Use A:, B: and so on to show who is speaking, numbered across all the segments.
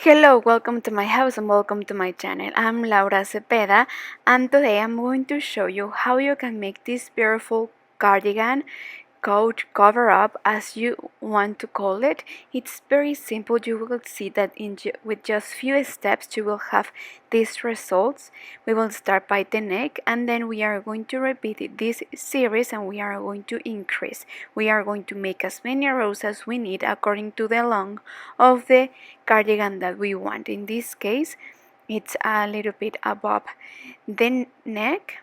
A: Hello, welcome to my house and welcome to my channel. I'm Laura Cepeda and today I'm going to show you how you can make this beautiful cardigan, coat, cover up, as you want to call it. It's very simple. You will see that with just few steps you will have these results. We will start by the neck and then we are going to repeat this series and we are going to increase. We are going to make as many rows as we need according to the length of the cardigan that we want. In this case it's a little bit above the neck.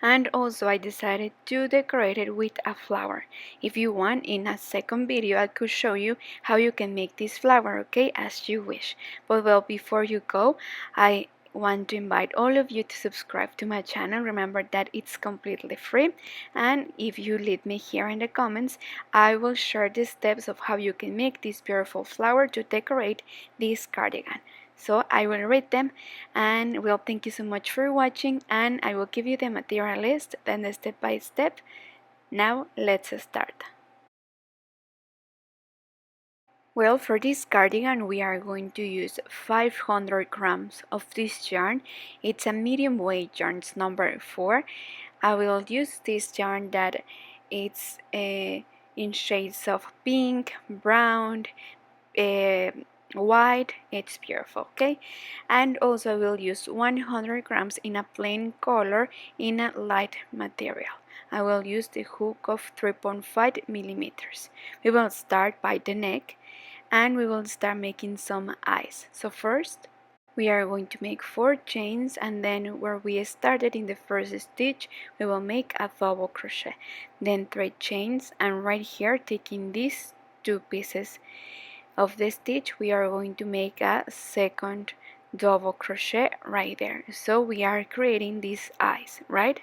A: And also I decided to decorate it with a flower. If you want, in a second video I could show you how you can make this flower, okay, as you wish. But well, before you go, I want to invite all of you to subscribe to my channel. Remember that it's completely free, and if you leave me here in the comments, I will share the steps of how you can make this beautiful flower to decorate this cardigan. So I will read them, and well, thank you so much for watching, and I will give you the material list, then the step by step. Now let's start. Well, for this cardigan we are going to use 500 grams of this yarn. It's a medium weight yarn, it's number 4. I will use this yarn that it's in shades of pink, brown, white. It's beautiful, okay? And also I will use 100 grams in a plain color in a light material. I will use the hook of 3.5 millimeters. We will start by the neck and we will start making some eyes. So first we are going to make 4 chains, and then where we started in the first stitch we will make a double crochet, then 3 chains, and right here, taking these 2 pieces of the stitch, we are going to make a second double crochet right there. So we are creating these eyes, right?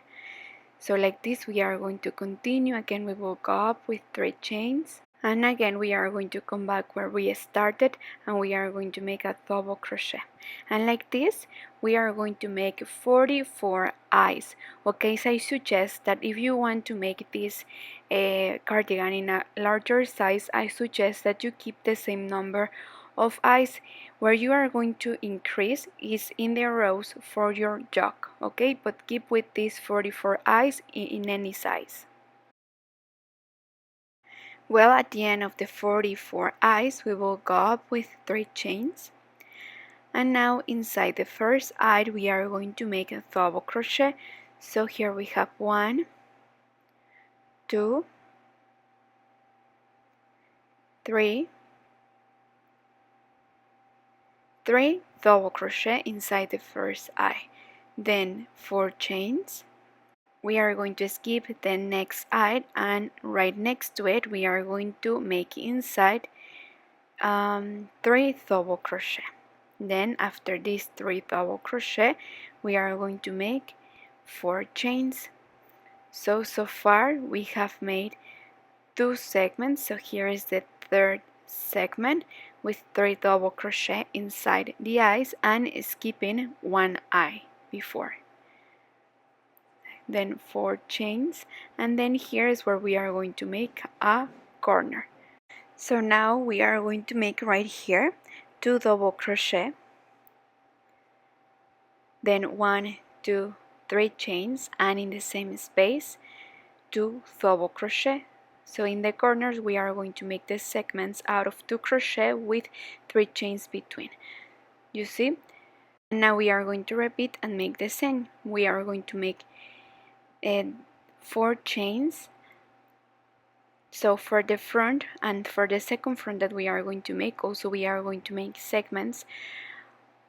A: So like this we are going to continue. Again we will go up with 3 chains, and again we are going to come back where we started and we are going to make a double crochet, and like this we are going to make 44 eyes. Okay, so I suggest that if you want to make this cardigan in a larger size, I suggest that you keep the same number of eyes. Where you are going to increase is in the rows for your yoke, okay, but keep with these 44 eyes in any size. Well, at the end of the 44 eyes we will go up with 3 chains, and now inside the first eye we are going to make a double crochet. So here we have 1, 2, 3 double crochet inside the first eye, then 4 chains. We are going to skip the next eye, and right next to it we are going to make inside 3 double crochet. Then after these 3 double crochet we are going to make 4 chains. So far we have made 2 segments. So here is the third segment with 3 double crochet inside the eyes and skipping 1 eye before, then 4 chains, and then here is where we are going to make a corner. So now we are going to make right here 2 double crochet, then 1, 2, 3 chains, and in the same space 2 double crochet. So in the corners we are going to make the segments out of 2 crochet with 3 chains between. You see? And now we are going to repeat and make the same. We are going to make 4 chains. So for the front and for the second front that we are going to make, also we are going to make segments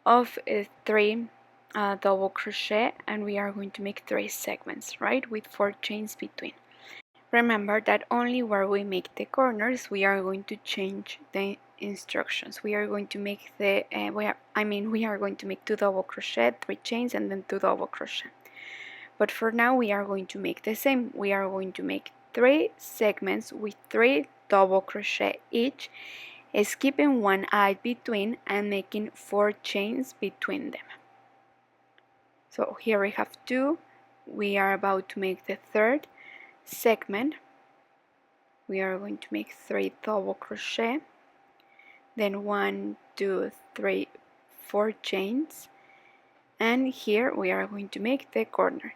A: of 3 double crochet, and we are going to make 3 segments, right, with 4 chains between. Remember that only where we make the corners we are going to change the instructions. We are going to make the we are going to make 2 double crochet, 3 chains, and then 2 double crochet. But for now we are going to make the same. We are going to make 3 segments with 3 double crochet each, skipping 1 eye between and making 4 chains between them. So here we have 2. We are about to make the third segment. We are going to make 3 double crochet, then 1, 2, 3 4 chains, and here we are going to make the corner.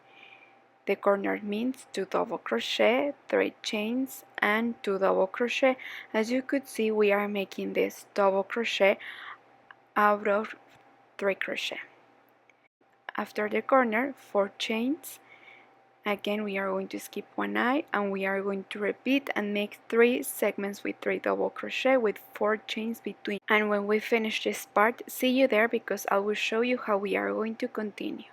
A: The corner means 2 double crochet, 3 chains, and 2 double crochet. As you could see, we are making this double crochet out of 3 crochet. After the corner, 4 chains. Again, we are going to skip one eye, and we are going to repeat and make 3 segments with 3 double crochet with 4 chains between. And when we finish this part, see you there, because I will show you how we are going to continue.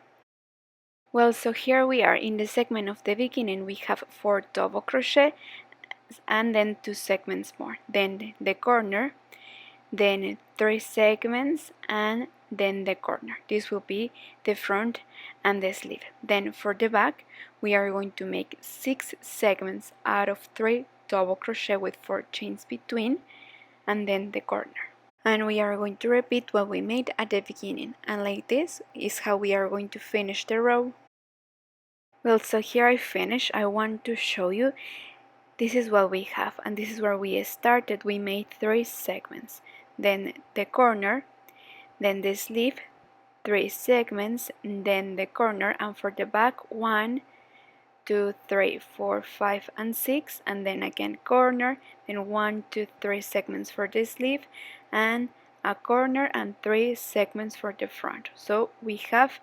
A: Well, so here we are in the segment of the beginning. We have 4 double crochet and then 2 segments more, then the corner, then 3 segments, and then the corner. This will be the front and the sleeve. Then for the back, we are going to make 6 segments out of 3 double crochet with 4 chains between, and then the corner. And we are going to repeat what we made at the beginning, and like this is how we are going to finish the row. Well, so here I finished. I want to show you, this is what we have, and this is where we started. We made 3 segments, then the corner, then the sleeve, 3 segments, then the corner, and for the back 1, 2, 3, 4, 5, and 6, and then again corner, then 1, 2, 3 segments for the sleeve, and a corner and 3 segments for the front. So we have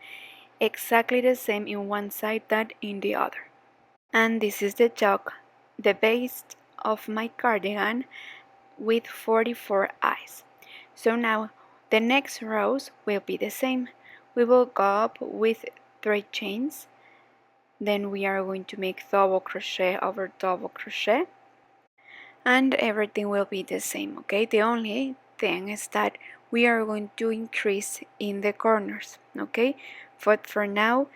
A: exactly the same in one side that in the other. And this is the yoke, the base of my cardigan, with 44 eyes. So now the next rows will be the same. We will go up with 3 chains, then we are going to make double crochet over double crochet, and everything will be the same, okay? The only thing is that we are going to increase in the corners, okay? But for now,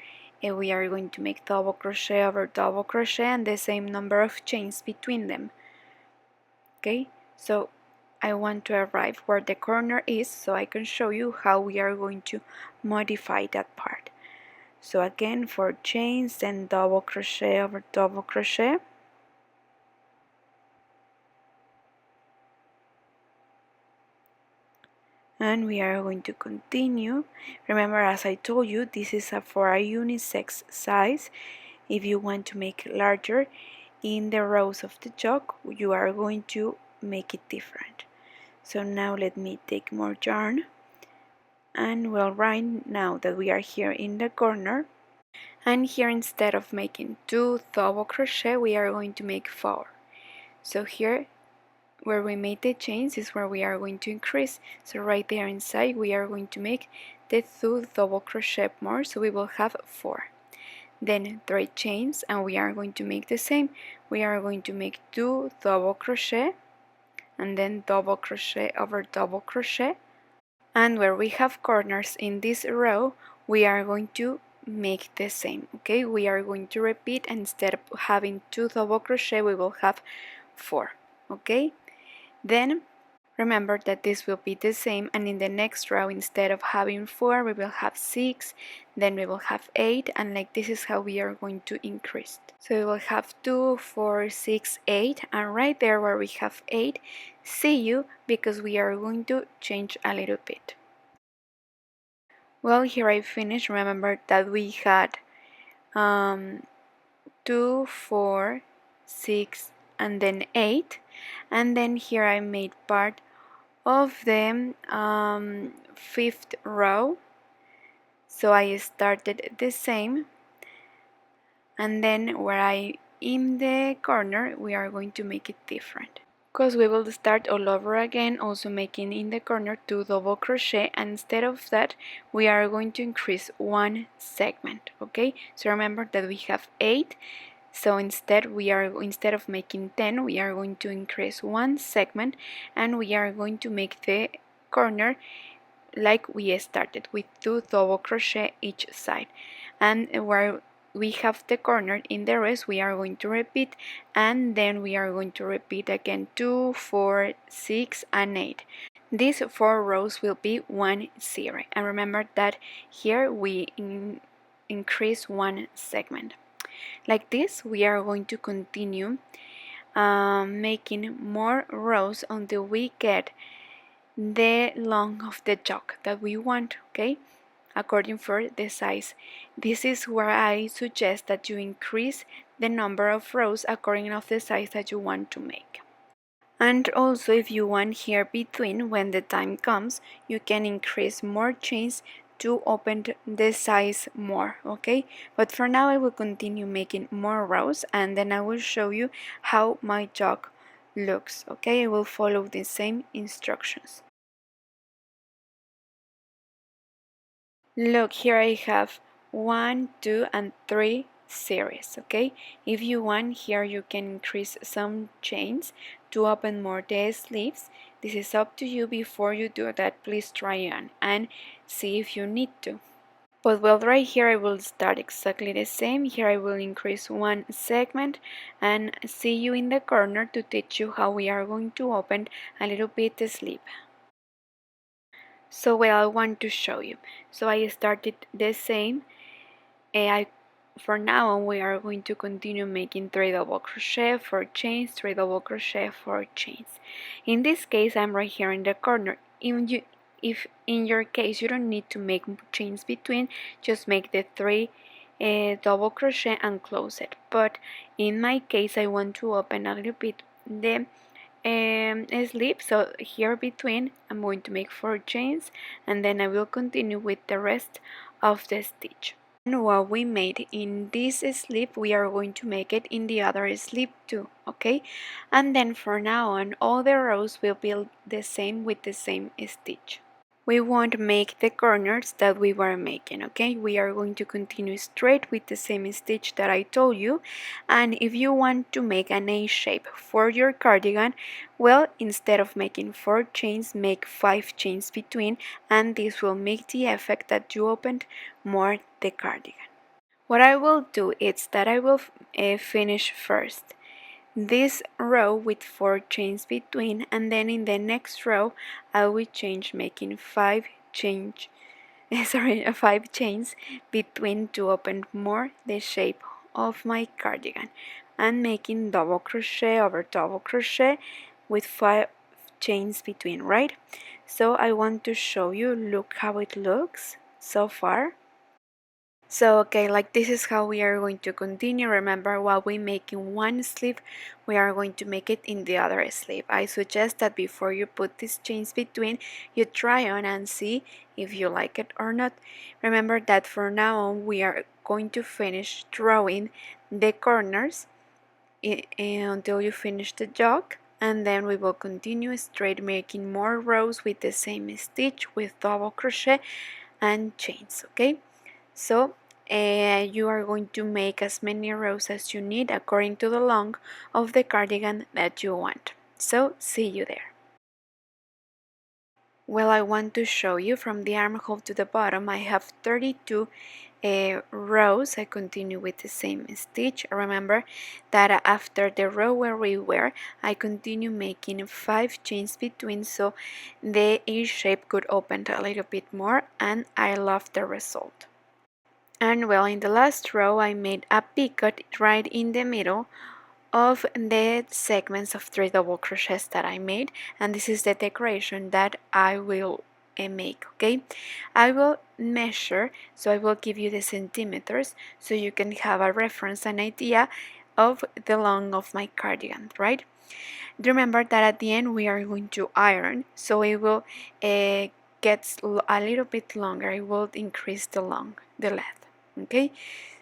A: we are going to make double crochet over double crochet and the same number of chains between them, okay? So I want to arrive where the corner is so I can show you how we are going to modify that part. So again, 4 chains, then double crochet over double crochet, and we are going to continue. Remember, as I told you, this is for a unisex size. If you want to make larger in the rows of the yoke, you are going to make it different. So now let me take more yarn, and well, right now that we are here in the corner, and here instead of making 2 double crochet, we are going to make 4. So here where we made the chains is where we are going to increase. So right there inside we are going to make the 2 double crochet more, so we will have 4. Then 3 chains, and we are going to make the same. We are going to make 2 double crochet and then double crochet over double crochet, and where we have corners in this row we are going to make the same, okay? We are going to repeat, and instead of having 2 double crochet we will have 4, okay? Then remember that this will be the same, and in the next row instead of having 4 we will have 6, then we will have 8, and like this is how we are going to increase. So we will have 2, 4, 6, 8, and right there where we have 8, see you, because we are going to change a little bit. Well, here I finished. Remember that we had 2, 4, 6, and then 8, and then here I made part of the 5th row, so I started the same, and then where I in the corner we are going to make it different, because we will start all over again, also making in the corner 2 double crochet, and instead of that we are going to increase 1 segment, okay? So remember that we have 8, so instead of making 10 we are going to increase 1 segment, and we are going to make the corner like we started, with 2 double crochet each side, and where we have the corner in the rest we are going to repeat, and then we are going to repeat again 2, 4, 6, and 8. These 4 rows will be 1 0, and remember that here we increase 1 segment. Like this we are going to continue making more rows until we get the length of the yoke that we want, okay, according for the size. This is where I suggest that you increase the number of rows according of the size that you want to make. And also, if you want here between, when the time comes, you can increase more chains to open the size more, okay? But for now I will continue making more rows, and then I will show you how my yoke looks, okay? I will follow the same instructions. Look, here I have 1, 2, and 3 series, okay? If you want, here you can increase some chains to open more the sleeves. This is up to you. Before you do that, please try on and see if you need to. But well, right here I will start exactly the same. Here I will increase one segment and see you in the corner to teach you how we are going to open a little bit the sleeve. So well, I want to show you. So I started the same. I For now on we are going to continue making 3 double crochet, 4 chains, 3 double crochet, 4 chains. In this case I'm right here in the corner. If in your case you don't need to make chains between, just make the 3 double crochet and close it. But in my case I want to open a little bit the sleeve, so here between I'm going to make 4 chains, and then I will continue with the rest of the stitch. And what we made in this sleeve, we are going to make it in the other sleeve too, okay? And then for now on, all the rows will be the same with the same stitch. We won't make the corners that we were making, okay? We are going to continue straight with the same stitch that I told you. And if you want to make an A shape for your cardigan, well, instead of making 4 chains, make 5 chains between, and this will make the effect that you opened more the cardigan. What I will do is that I will finish first this row with 4 chains between, and then in the next row I will change making 5 chains between to open more the shape of my cardigan, and making double crochet over double crochet with 5 chains between, right? So I want to show you, look how it looks so far. So okay, like this is how we are going to continue. Remember, while we make in one sleeve, we are going to make it in the other sleeve. I suggest that before you put these chains between, you try on and see if you like it or not. Remember that for now on we are going to finish drawing the corners until you finish the yoke, and then we will continue straight making more rows with the same stitch with double crochet and chains, okay? So you are going to make as many rows as you need according to the length of the cardigan that you want. So see you there. Well, I want to show you from the armhole to the bottom. I have 32 rows. I continue with the same stitch. Remember that after the row where we were, I continue making 5 chains between, so the A shape could open a little bit more, and I love the result. And well, in the last row I made a picot right in the middle of the segments of 3 double crochets that I made, and this is the decoration that I will make, okay? I will measure, so I will give you the centimeters so you can have a reference, an idea of the length of my cardigan, right? Remember that at the end we are going to iron, so it will get a little bit longer. I will increase the length, okay?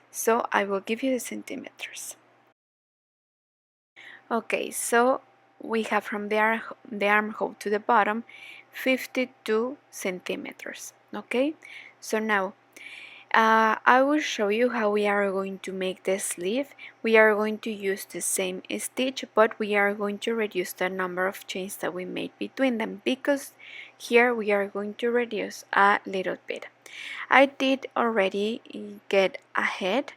A: So I will give you the centimeters. Okay, so we have from the armhole to the bottom 52 centimeters, okay? So now I will show you how we are going to make the sleeve. We are going to use the same stitch, but we are going to reduce the number of chains that we made between them, because here we are going to reduce a little bit. I did already get ahead.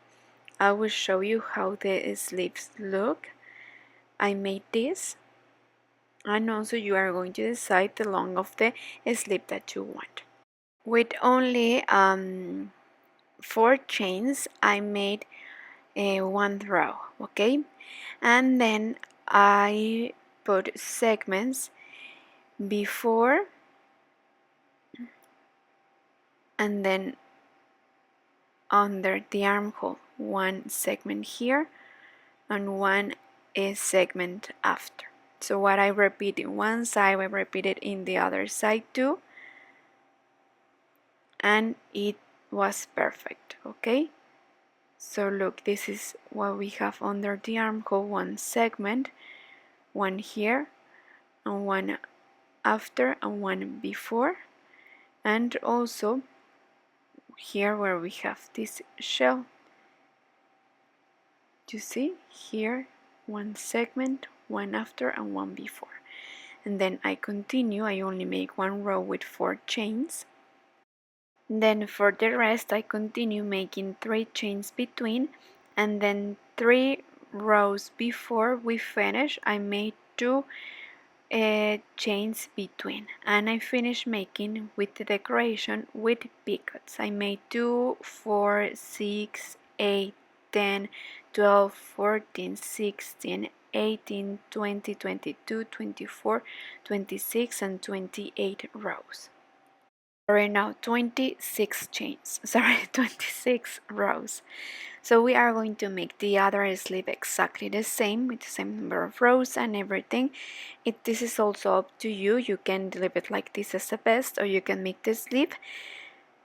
A: I will show you how the sleeves look. I made this, and also you are going to decide the length of the sleeve that you want. With only 4 chains I made one row, okay? And then I put segments before and then under the armhole one segment here and one segment after. So what I repeat in one side, I repeat it in the other side too, and it was perfect. Okay, so look, this is what we have under the armhole, one segment, one here and one after and one before, and also here where we have this shell. You see here one segment, one after and one before, and then I continue. I only make one row with 4 chains. Then for the rest I continue making 3 chains between, and then 3 rows before we finish I made 2 chains between, and I finished making with the decoration with picots. I made 2, 4, 6, 8, 10, 12, 14, 16, 18, 20, 22, 24, 26 and 28 rows. Sorry, now 26 chains, sorry, 26 rows. So we are going to make the other sleeve exactly the same, with the same number of rows and everything. This is also up to you. You can leave it like this as the best, or you can make the sleeve,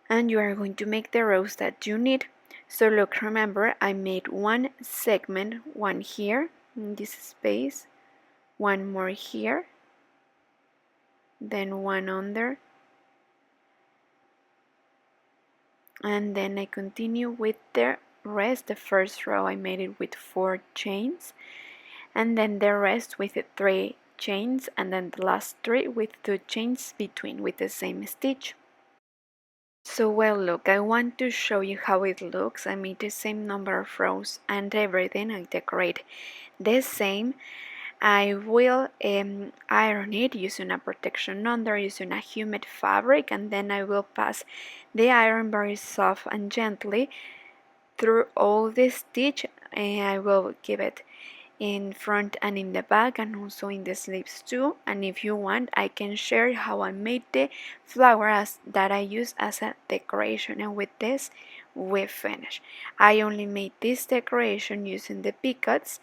A: and you are going to make the rows that you need. So look, remember I made one segment, one here in this space, one more here, then one under, and then I continue with the rest. The first row I made it with 4 chains, and then the rest with 3 chains, and then the last 3 with 2 chains between with the same stitch. So well, look, I want to show you how it looks. I made the same number of rows and everything. I decorate the same. I will iron it using a protection under, using a humid fabric, and then I will pass the iron very soft and gently through all the stitch, and I will give it in front and in the back, and also in the sleeves too. And if you want, I can share how I made the flowers that I use as a decoration, and with this we finish. I only made this decoration using the picots,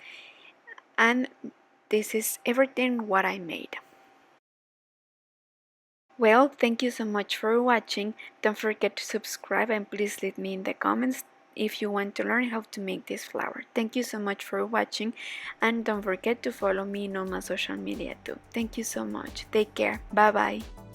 A: and this is everything what I made. Well, thank you so much for watching. Don't forget to subscribe, and please leave me in the comments if you want to learn how to make this flower. Thank you so much for watching, and don't forget to follow me on all my social media too. Thank you so much. Take care. Bye bye.